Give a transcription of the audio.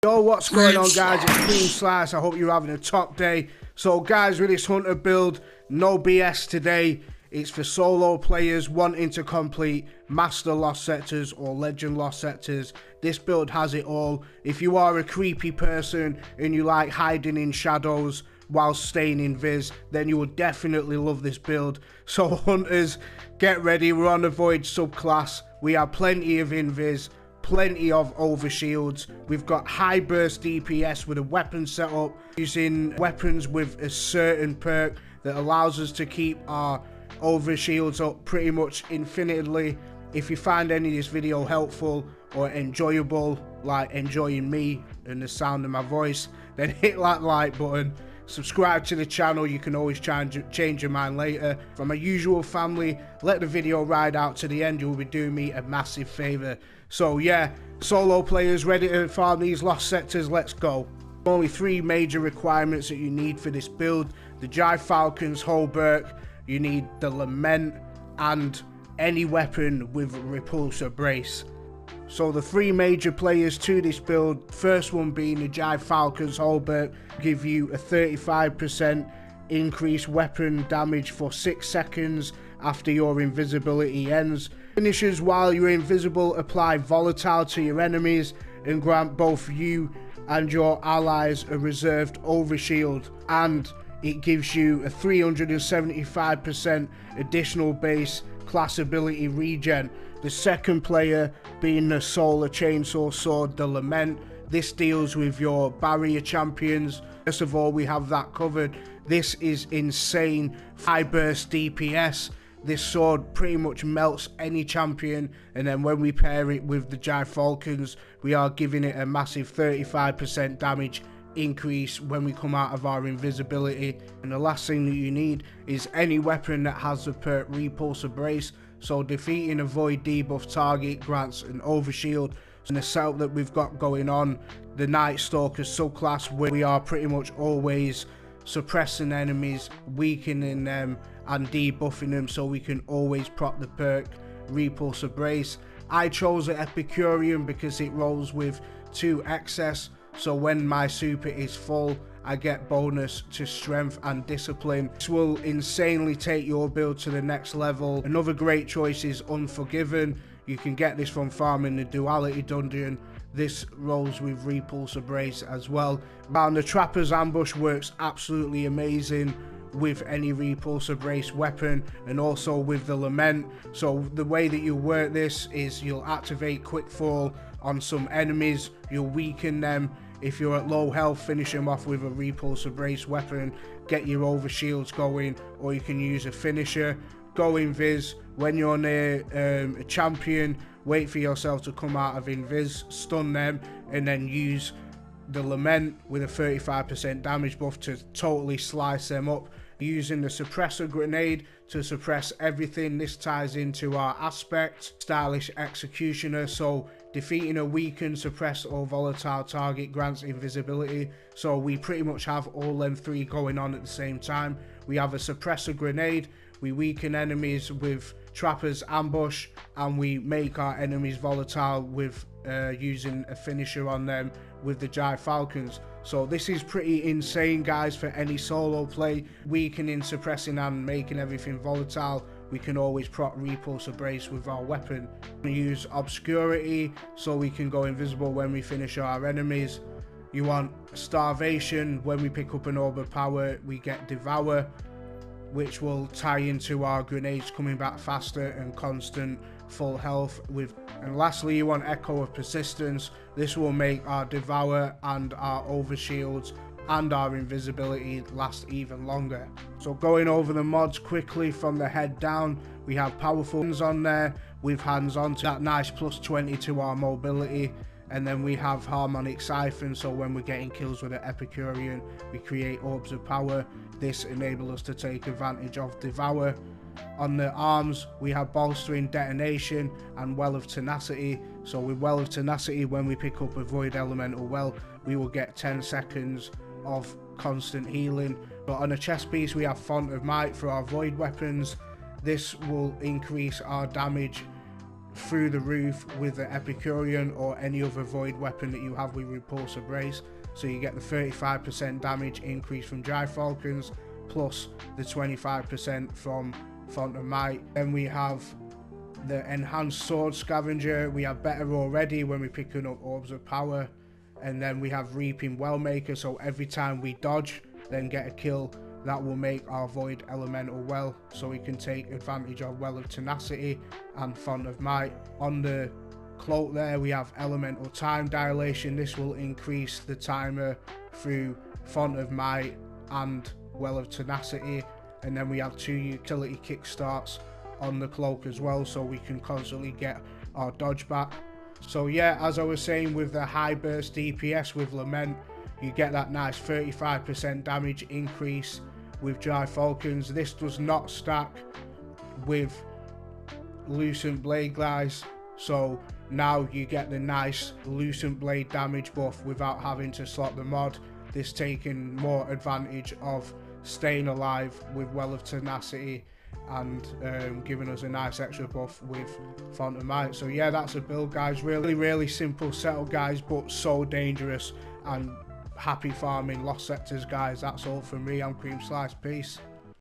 Yo, what's going on, guys? It's Creamslice. I hope you're having a top day. So guys, with this hunter build, no BS today. It's for solo players wanting to complete master lost sectors or legend lost sectors. This build has it all. If you are a creepy person and you like hiding in shadows while staying invis, then you will definitely love this build. So hunters, get ready. We're on the void subclass. We have plenty of invis, plenty of overshields. We've got high burst DPS with a weapon setup, using weapons with a certain perk that allows us to keep our overshields up pretty much infinitely. If you find any of this video helpful or enjoyable, like enjoying me and the sound of my voice, then hit that like button. Subscribe to the channel. You can always change your mind later. From my usual family, let the video ride out to the end. You'll be doing me a massive favor. So yeah, solo players ready to farm these lost sectors, let's go. Only 3 major requirements that you need for this build: the gyrfalcons, hauberk, you need the lament, and any weapon with repulsor brace. So the 3 major players to this build, first one being the gyrfalcons hauberk, give you a 35% increased weapon damage for 6 seconds after your invisibility ends. Finishers while you're invisible apply volatile to your enemies and grant both you and your allies a reserved overshield, and it gives you a 375% additional base class ability regen. The second player being the solar chainsaw sword, the lament. This deals with your barrier champions. First of all, we have that covered. This is insane high burst DPS. This sword pretty much melts any champion, and then when we pair it with the gyrfalcons, we are giving it a massive 35% damage increase when we come out of our invisibility. And the last thing that you need is any weapon that has the perk repulsor brace. So defeating a void debuff target grants an overshield. And the setup that we've got going on, the nightstalker subclass, where we are pretty much always suppressing enemies, weakening them and debuffing them, so we can always proc the perk repulsor brace. I chose the Epicurean because it rolls with 2 excess, so when my super is full, I get bonus to strength and discipline. This will insanely take your build to the next level. Another great choice is Unforgiven. You can get this from farming the duality dungeon. This rolls with repulsor brace as well. And the trapper's ambush works absolutely amazing with any repulsor brace weapon, and also with the lament. So the way that you work this is you'll activate quick fall on some enemies, you'll weaken them. If you're at low health, finish them off with a repulsor brace weapon, get your overshields going, or you can use a finisher. Go invis when you're near a champion, wait for yourself to come out of invis, stun them, and then use the lament with a 35% damage buff to totally slice them up. Using the suppressor grenade to suppress everything. This ties into our aspect, stylish executioner. So defeating a weakened, suppressed or volatile target grants invisibility. So we pretty much have all them 3 going on at the same time. We have a suppressor grenade, we weaken enemies with trapper's ambush, and we make our enemies volatile with using a finisher on them with the gyrfalcons. So this is pretty insane, guys, for any solo play. Weakening, suppressing and making everything volatile. We can always proc repulsor brace with our weapon. We use obscurity so we can go invisible when we finish our enemies. You want starvation. When we pick up an orb of power, we get devour, which will tie into our grenades coming back faster and constant full health with. And lastly, you want echo of persistence. This will make our devour and our overshields and our invisibility last even longer. So going over the mods quickly from the head down, we have powerful hands on there with hands on to that nice +20 to our mobility. And then we have harmonic siphon, so when we're getting kills with an Epicurean, we create orbs of power. This enables us to take advantage of devour. On the arms, we have bolstering, detonation and well of tenacity. So with well of tenacity, when we pick up a void elemental well, we will get 10 seconds of constant healing. But on a chest piece, we have font of might for our void weapons. This will increase our damage through the roof with the Epicurean or any other void weapon that you have with repulsor brace. So you get the 35% damage increase from gyrfalcons plus the 25% from Font of Might. Then we have the enhanced sword scavenger. We have better already when we're picking up orbs of power, and then we have reaping wellmaker, so every time we dodge then get a kill, that will make our void elemental well, so we can take advantage of Well of Tenacity and Font of Might. On the cloak there we have elemental time dilation. This will increase the timer through Font of Might and Well of Tenacity. And then we have 2 utility kickstarts on the cloak as well, so we can constantly get our dodge back. So yeah, as I was saying, with the high burst DPS with Lament, you get that nice 35% damage increase with gyrfalcons. This does not stack with Lucent Blade, guys, so now you get the nice Lucent Blade damage buff without having to slot the mod. This taking more advantage of staying alive with Well of Tenacity and giving us a nice extra buff with Font of Might. So yeah, that's a build, guys. Really simple setup, guys, but so dangerous. And happy farming lost sectors, guys. That's all from me. I'm creamslice. Peace.